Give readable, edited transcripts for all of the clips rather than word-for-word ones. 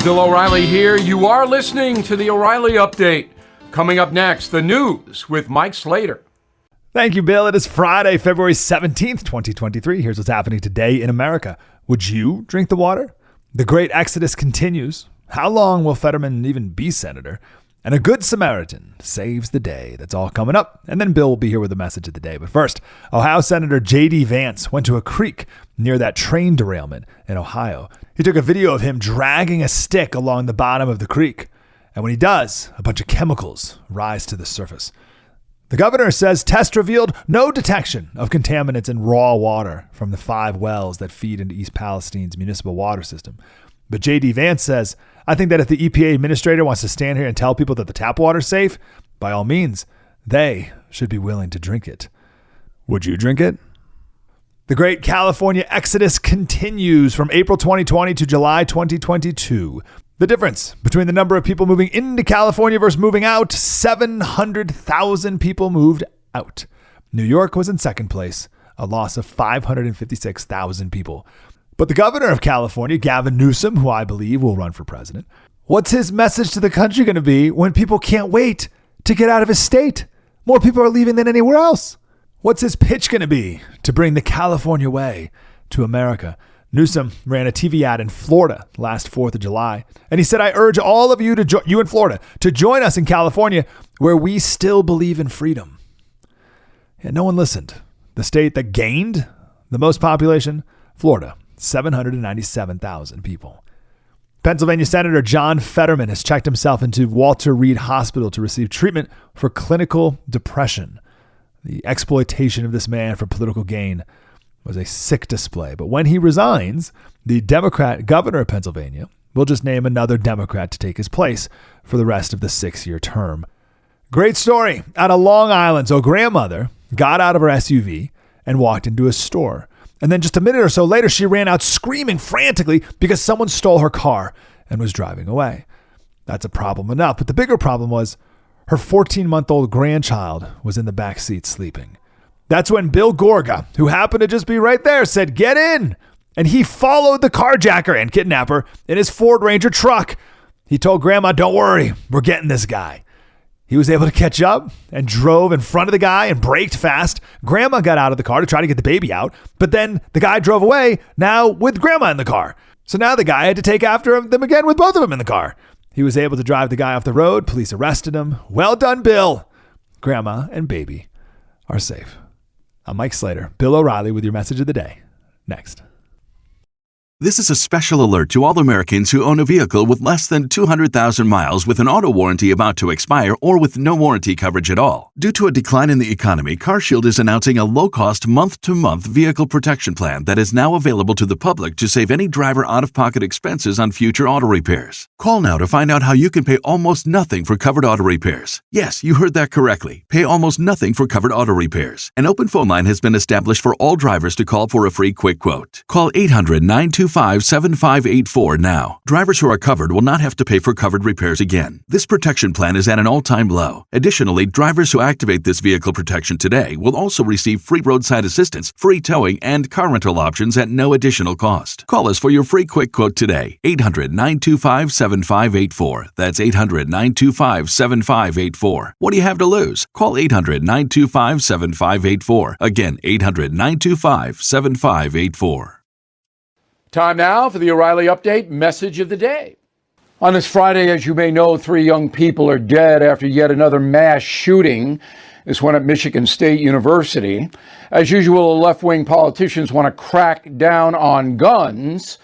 Bill O'Reilly here. You are listening to the O'Reilly Update. Coming up next, the news with Mike Slater. Thank you, Bill. It is Friday, February 17th, 2023. Here's what's happening today in America. Would you drink the water? The great exodus continues. How long will Fetterman even be senator? And a good Samaritan saves the day. That's all coming up. And then Bill will be here with the message of the day. But first, Ohio Senator J.D. Vance went to a creek near that train derailment in Ohio. He took a video of him dragging a stick along the bottom of the creek. And when he does, a bunch of chemicals rise to the surface. The governor says tests revealed no detection of contaminants in raw water from the 5 wells that feed into East Palestine's municipal water system. But J.D. Vance says, I think that if the EPA administrator wants to stand here and tell people that the tap water's safe, by all means, they should be willing to drink it. Would you drink it? The great California exodus continues from April 2020 to July 2022. The difference between the number of people moving into California versus moving out, 700,000 people moved out. New York was in second place, a loss of 556,000 people. But the governor of California, Gavin Newsom, who I believe will run for president, what's his message to the country going to be when people can't wait to get out of his state? More people are leaving than anywhere else. What's his pitch going to be to bring the California way to America? Newsom ran a TV ad in Florida last 4th of July, and he said, I urge all of you you in Florida to join us in California where we still believe in freedom. And no one listened. The state that gained the most population, Florida, 797,000 people. Pennsylvania Senator John Fetterman has checked himself into Walter Reed Hospital to receive treatment for clinical depression. The exploitation of this man for political gain was a sick display. But when he resigns, the Democrat governor of Pennsylvania will just name another Democrat to take his place for the rest of the 6-year term. Great story out of Long Island. So grandmother got out of her SUV and walked into a store. And then just a minute or so later, she ran out screaming frantically because someone stole her car and was driving away. That's a problem enough. But the bigger problem was her 14-month-old grandchild was in the back seat sleeping. That's when Bill Gorga, who happened to just be right there, said, get in. And he followed the carjacker and kidnapper in his Ford Ranger truck. He told Grandma, don't worry, we're getting this guy. He was able to catch up and drove in front of the guy and braked fast. Grandma got out of the car to try to get the baby out, but then the guy drove away, now with Grandma in the car. So now the guy had to take after them again with both of them in the car. He was able to drive the guy off the road. Police arrested him. Well done, Bill. Grandma and baby are safe. I'm Mike Slater, Bill O'Reilly with your message of the day. Next. This is a special alert to all Americans who own a vehicle with less than 200,000 miles with an auto warranty about to expire or with no warranty coverage at all. Due to a decline in the economy, CarShield is announcing a low-cost month-to-month vehicle protection plan that is now available to the public to save any driver out-of-pocket expenses on future auto repairs. Call now to find out how you can pay almost nothing for covered auto repairs. Yes, you heard that correctly. Pay almost nothing for covered auto repairs. An open phone line has been established for all drivers to call for a free quick quote. Call 800-925-7584 now. Drivers who are covered will not have to pay for covered repairs again. This protection plan is at an all-time low. Additionally, drivers who activate this vehicle protection today will also receive free roadside assistance, free towing, and car rental options at no additional cost. Call us for your free quick quote today. 800-925-7584. That's 800-925-7584. What do you have to lose? Call 800-925-7584. Again, 800-925-7584. Time now for the O'Reilly Update message of the day. On this Friday, as you may know, 3 young people are dead after yet another mass shooting. This one at Michigan State University. As usual, left-wing politicians want to crack down on guns,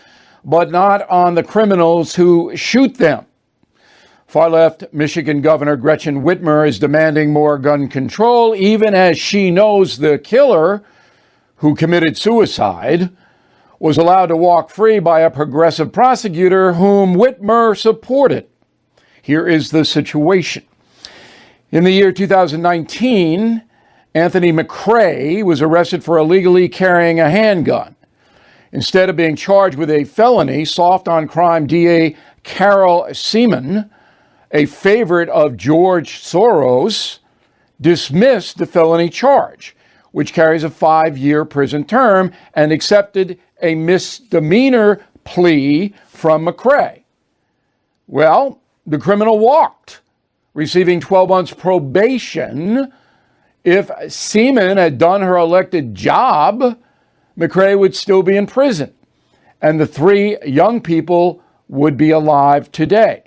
but not on the criminals who shoot them. Far-left Michigan Governor Gretchen Whitmer is demanding more gun control, even as she knows the killer, who committed suicide, was allowed to walk free by a progressive prosecutor whom Whitmer supported. Here is the situation. In the year 2019, Anthony McRae was arrested for illegally carrying a handgun. Instead of being charged with a felony, soft-on-crime DA Carol Seaman, a favorite of George Soros, dismissed the felony charge, which carries a 5-year prison term, and accepted a misdemeanor plea from McRae. Well, the criminal walked, receiving 12 months probation. If Seaman had done her elected job, McRae would still be in prison, and the three young people would be alive today.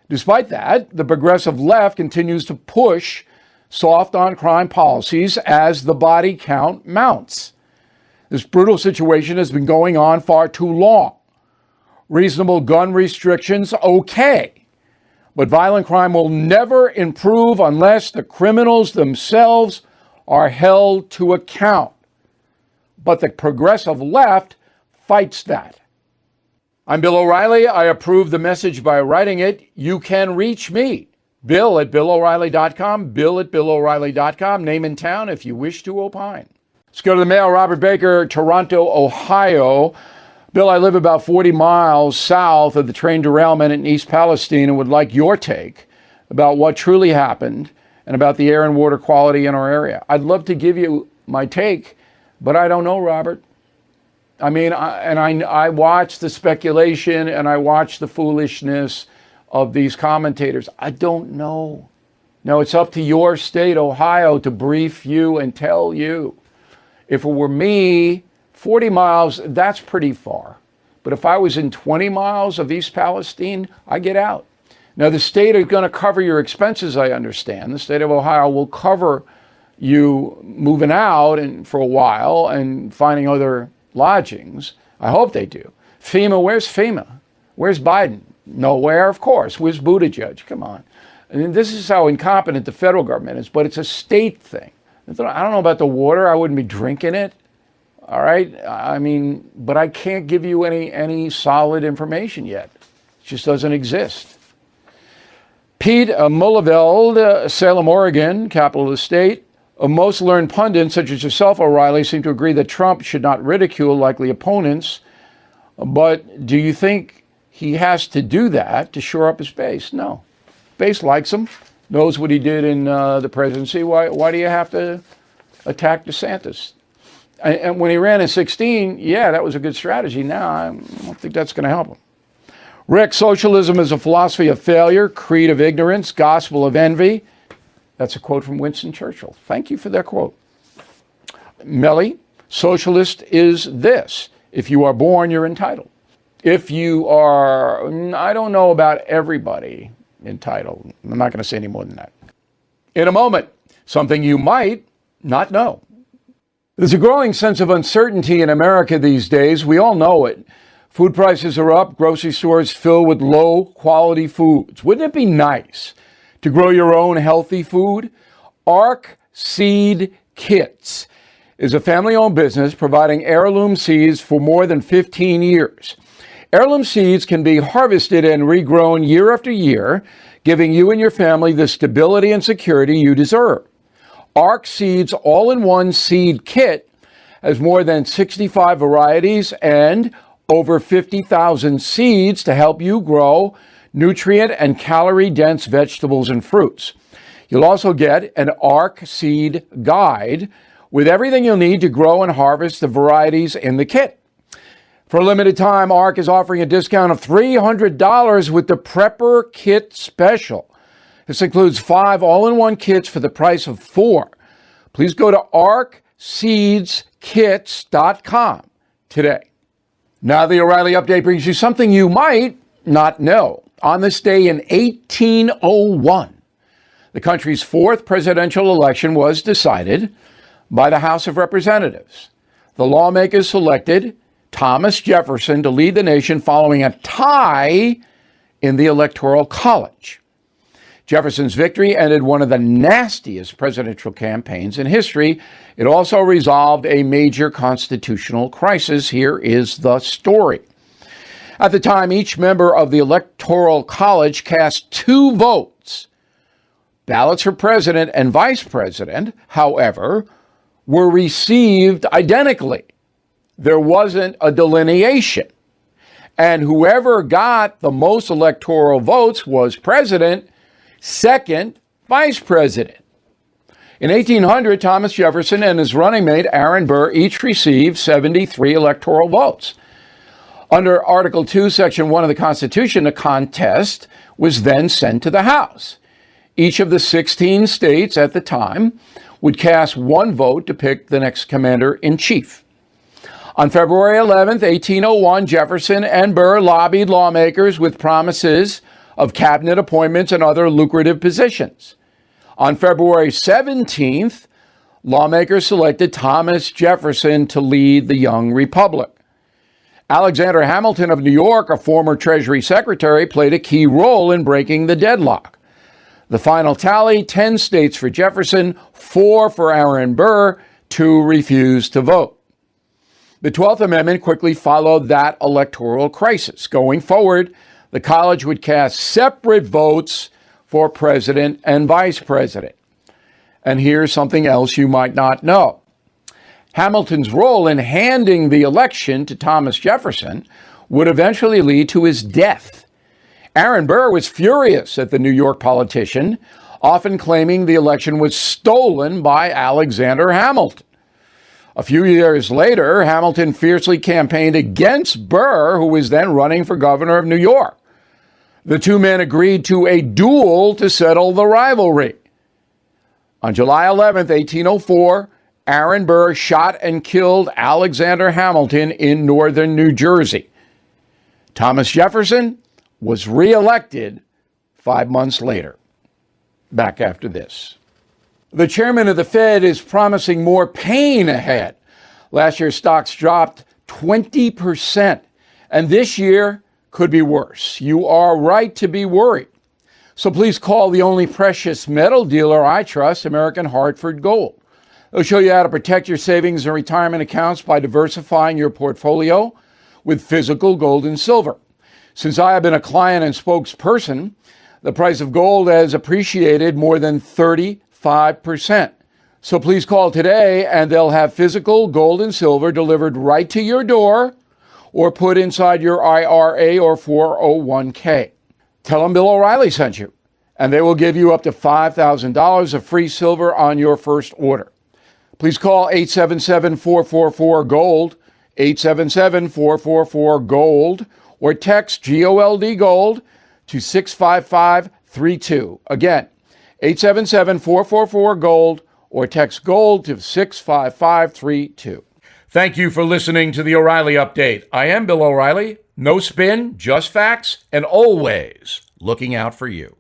Despite that, the progressive left continues to push soft on crime policies as the body count mounts. This brutal situation has been going on far too long. Reasonable gun restrictions, okay. But violent crime will never improve unless the criminals themselves are held to account. But the progressive left fights that. I'm Bill O'Reilly. I approve the message by writing it. You can reach me, Bill at BillO'Reilly.com, Bill at BillO'Reilly.com, name and town if you wish to opine. Let's go to the mail. Robert Baker, Toronto, Ohio. Bill, I live about 40 miles south of the train derailment in East Palestine and would like your take about what truly happened and about the air and water quality in our area. I'd love to give you my take, but I don't know, Robert. I mean, I watch the speculation and I watch the foolishness of these commentators. I don't know. Now, it's up to your state, Ohio, to brief you and tell you. If it were me, 40 miles, that's pretty far. But if I was in 20 miles of East Palestine, I get out. Now, the state is going to cover your expenses, I understand. The state of Ohio will cover you moving out and for a while and finding other lodgings. I hope they do. FEMA, where's FEMA? Where's Biden? Nowhere, of course. Where's Buttigieg? Come on. And this is how incompetent the federal government is, but it's a state thing. I don't know about the water. I wouldn't be drinking it. All right. I mean, but I can't give you any solid information yet. It just doesn't exist. Pete Mulleveld, Salem, Oregon, capital of the state. Most learned pundits, such as yourself, O'Reilly, seem to agree that Trump should not ridicule likely opponents. But do you think he has to do that to shore up his base? No. Base likes him, knows what he did in the presidency. Why do you have to attack DeSantis? And when he ran in 2016, yeah, that was a good strategy. Now, I don't think that's going to help him. Rick, socialism is a philosophy of failure, creed of ignorance, gospel of envy. That's a quote from Winston Churchill. Thank you for that quote. Melly, socialist is this. If you are born, you're entitled. If you are, I don't know about everybody entitled. I'm not going to say any more than that. In a moment, something you might not know. There's a growing sense of uncertainty in America these days. We all know it. Food prices are up, grocery stores fill with low quality foods. Wouldn't it be nice to grow your own healthy food? Ark Seed Kits is a family-owned business providing heirloom seeds for more than 15 years. Heirloom seeds can be harvested and regrown year after year, giving you and your family the stability and security you deserve. Ark Seeds All-in-One Seed Kit has more than 65 varieties and over 50,000 seeds to help you grow nutrient and calorie-dense vegetables and fruits. You'll also get an Ark Seed Guide with everything you'll need to grow and harvest the varieties in the kit. For a limited time, Ark is offering a discount of $300 with the Prepper Kit Special. This includes 5 all-in-one kits for the price of 4. Please go to arkseedskits.com today. Now the O'Reilly Update brings you something you might not know. On this day in 1801, the country's 4th presidential election was decided by the House of Representatives. The lawmakers selected Thomas Jefferson to lead the nation following a tie in the Electoral College. Jefferson's victory ended one of the nastiest presidential campaigns in history. It also resolved a major constitutional crisis. Here is the story. At the time, each member of the Electoral College cast 2 votes. Ballots for president and vice president, however, were received identically. There wasn't a delineation. And whoever got the most electoral votes was president, second, vice president. In 1800, Thomas Jefferson and his running mate, Aaron Burr, each received 73 electoral votes. Under Article 2, Section 1 of the Constitution, a contest was then sent to the House. Each of the 16 states at the time would cast one vote to pick the next commander-in-chief. On February 11, 1801, Jefferson and Burr lobbied lawmakers with promises of cabinet appointments and other lucrative positions. On February 17th, lawmakers selected Thomas Jefferson to lead the young republic. Alexander Hamilton of New York, a former Treasury Secretary, played a key role in breaking the deadlock. The final tally, 10 states for Jefferson, 4 for Aaron Burr, 2 refused to vote. The 12th Amendment quickly followed that electoral crisis. Going forward, the college would cast separate votes for president and vice president. And here's something else you might not know. Hamilton's role in handing the election to Thomas Jefferson would eventually lead to his death. Aaron Burr was furious at the New York politician, often claiming the election was stolen by Alexander Hamilton. A few years later, Hamilton fiercely campaigned against Burr, who was then running for governor of New York. The two men agreed to a duel to settle the rivalry. On July 11, 1804, Aaron Burr shot and killed Alexander Hamilton in northern New Jersey. Thomas Jefferson was reelected 5 months later. Back after this. The chairman of the Fed is promising more pain ahead. Last year, stocks dropped 20%, and this year could be worse. You are right to be worried. So please call the only precious metal dealer I trust, American Hartford Gold. They'll show you how to protect your savings and retirement accounts by diversifying your portfolio with physical gold and silver. Since I have been a client and spokesperson, the price of gold has appreciated more than 35%. So please call today and they'll have physical gold and silver delivered right to your door or put inside your IRA or 401k. Tell them Bill O'Reilly sent you, and they will give you up to $5,000 of free silver on your first order. Please call 877-444-GOLD, 877-444-GOLD, or text GOLD GOLD to 65532. Again, 877-444-GOLD or text GOLD to 65532. Thank you for listening to the O'Reilly Update. I am Bill O'Reilly. No spin, just facts, and always looking out for you.